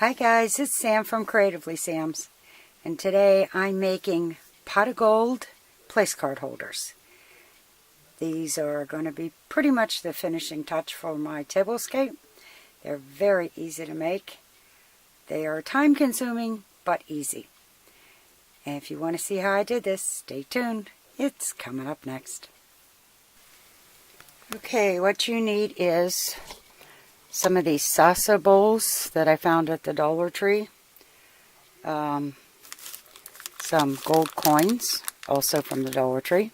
Hi guys, it's Sam from Creatively Sam's, and today I'm making pot of gold place card holders. These are going to be pretty much the finishing touch for my Tablescape. They're very easy to make. They are time consuming but easy. And if you want to see how I did this, stay tuned. It's coming up next. Okay, what you need is some of these salsa bowls that I found at the Dollar Tree. Some gold coins, also from the Dollar Tree.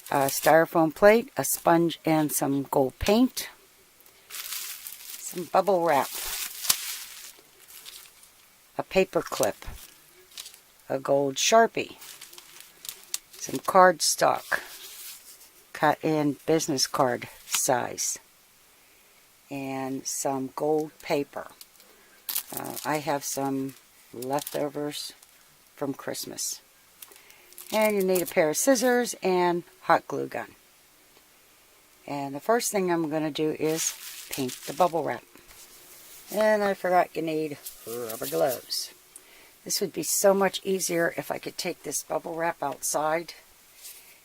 A styrofoam plate, a sponge, and some gold paint. Some bubble wrap. A paper clip. A gold Sharpie. Some cardstock, cut in business card size. And some gold paper. I have some leftovers from Christmas. And you need a pair of scissors and hot glue gun. And the first thing I'm going to do is paint the bubble wrap. And I forgot you need rubber gloves. This would be so much easier if I could take this bubble wrap outside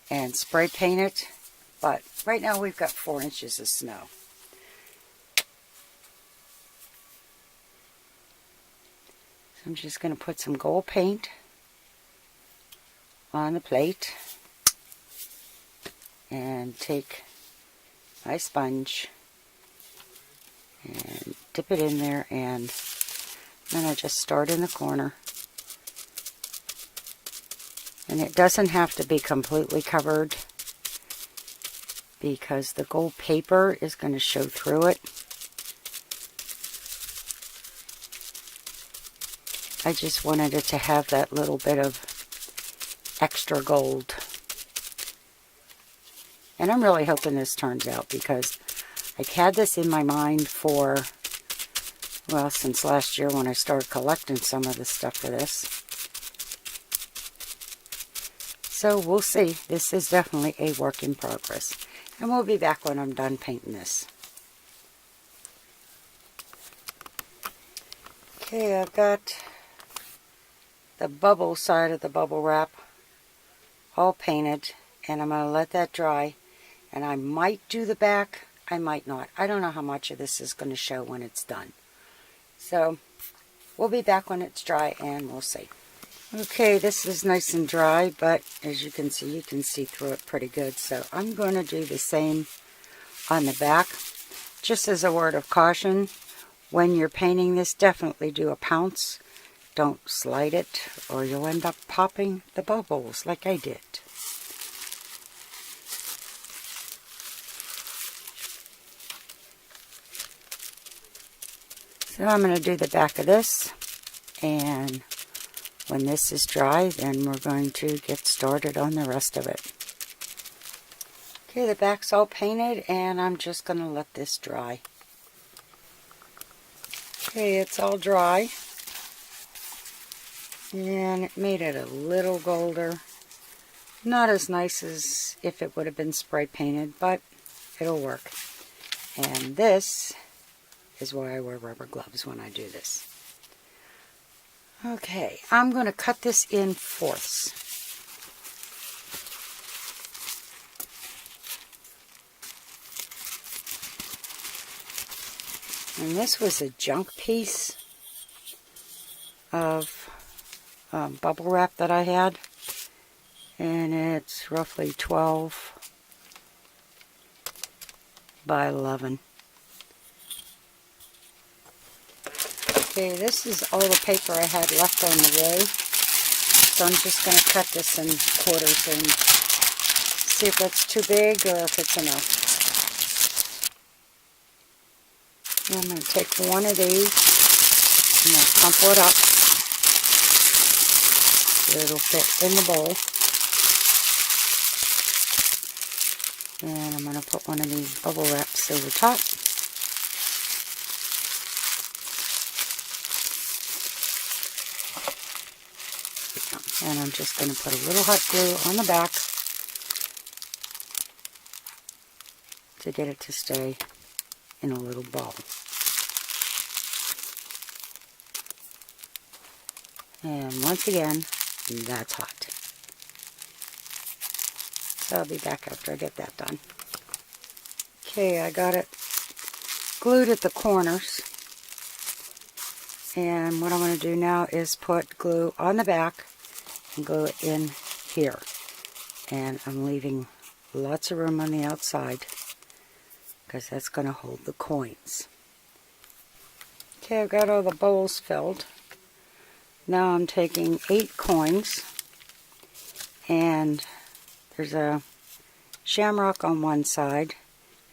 and spray paint it. But right now we've got 4 inches of snow. I'm just going to put some gold paint on the plate and take my sponge and dip it in there, and then I just start in the corner. And it doesn't have to be completely covered because the gold paper is going to show through it. I just wanted it to have that little bit of extra gold. And I'm really hoping this turns out because I've had this in my mind for, well, since last year when I started collecting some of the stuff for this. So we'll see. This is definitely a work in progress. And we'll be back when I'm done painting this. Okay, I've got the bubble side of the bubble wrap all painted, and I'm going to let that dry, and I might do the back, I might not. I don't know how much of this is going to show when it's done. So we'll be back when it's dry and we'll see. Okay, this is nice and dry, but as you can see through it pretty good. So I'm going to do the same on the back. Just as a word of caution, when you're painting this, definitely do a pounce. Don't slide it or you'll end up popping the bubbles like I did. So I'm going to do the back of this, and when this is dry, then we're going to get started on the rest of it. Okay, the back's all painted, and I'm just going to let this dry. Okay, it's all dry. And it made it a little golder. Not as nice as if it would have been spray painted, but it'll work. And this is why I wear rubber gloves when I do this. Okay, I'm going to cut this in fourths. And this was a junk piece of bubble wrap that I had, and it's roughly 12 by 11. Okay, this is all the paper I had left on the roll, so I'm just going to cut this in quarters and see if it's too big or if it's enough. And I'm going to take one of these and I'm going to crumple it up. It'll fit in the bowl. And I'm going to put one of these bubble wraps over top. And I'm just going to put a little hot glue on the back to get it to stay in a little ball. And once again, that's hot. So I'll be back after I get that done. Okay, I got it glued at the corners. And what I'm going to do now is put glue on the back and glue it in here. And I'm leaving lots of room on the outside because that's going to hold the coins. Okay, I've got all the bowls filled. Now I'm taking 8 coins, and there's a shamrock on one side,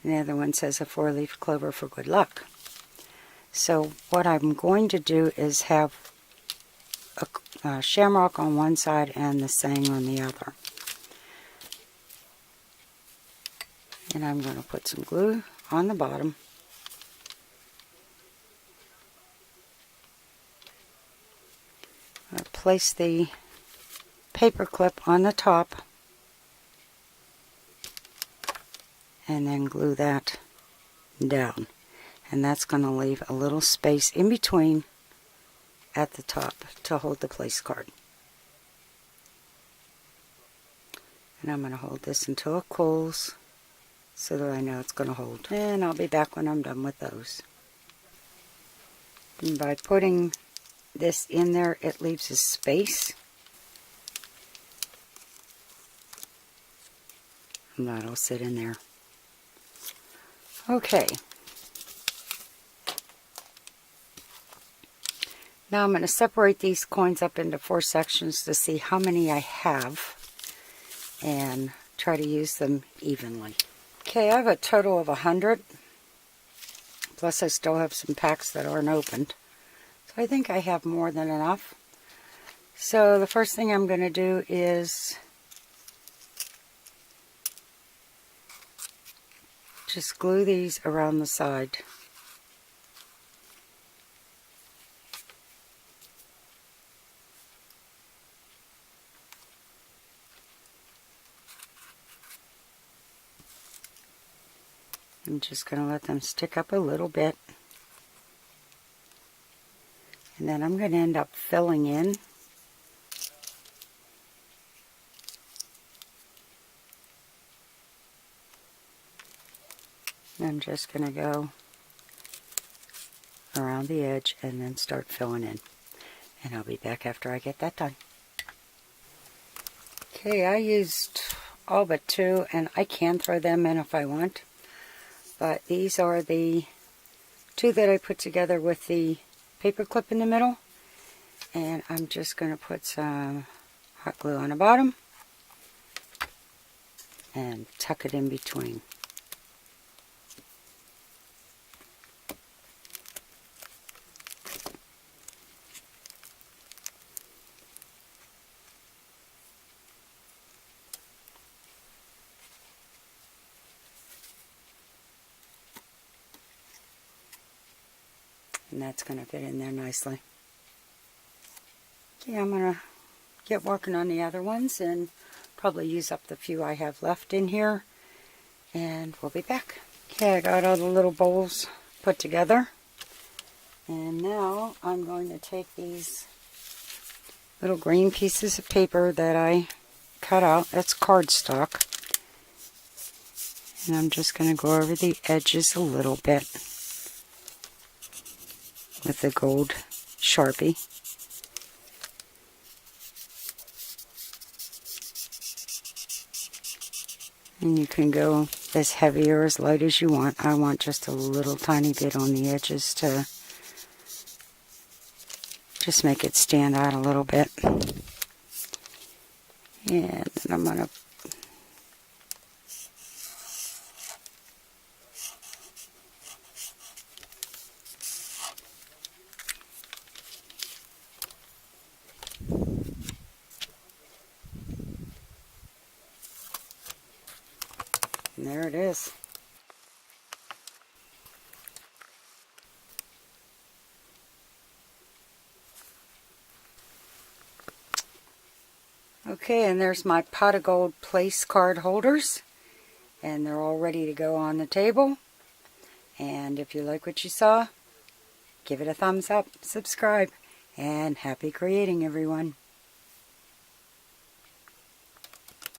and the other one says a 4-leaf clover for good luck. So what I'm going to do is have a shamrock on one side and the saying on the other. And I'm going to put some glue on the bottom. I'll place the paper clip on the top and then glue that down. And that's going to leave a little space in between at the top to hold the place card. And I'm going to hold this until it cools so that I know it's going to hold. And I'll be back when I'm done with those. And by putting this in there, it leaves a space. And that'll sit in there. Okay. Now I'm going to separate these coins up into 4 sections to see how many I have and try to use them evenly. Okay, I have a total of 100. Plus I still have some packs that aren't opened. So I think I have more than enough. So the first thing I'm going to do is just glue these around the side. I'm just going to let them stick up a little bit. And then I'm going to end up filling in. I'm just going to go around the edge and then start filling in. And I'll be back after I get that done. Okay, I used all but 2, and I can throw them in if I want. But these are the 2 that I put together with the paper clip in the middle. And I'm just going to put some hot glue on the bottom and tuck it in between. And that's going to fit in there nicely. Okay, I'm going to get working on the other ones and probably use up the few I have left in here. And we'll be back. Okay, I got all the little bowls put together. And now I'm going to take these little green pieces of paper that I cut out. That's cardstock. And I'm just going to go over the edges a little bit with the gold Sharpie. And you can go as heavy or as light as you want. I want just a little tiny bit on the edges to just make it stand out a little bit. And then I'm going to and there it is. Okay, and there's my pot of gold place card holders. And they're all ready to go on the table. And if you like what you saw, give it a thumbs up, subscribe, And happy creating, everyone.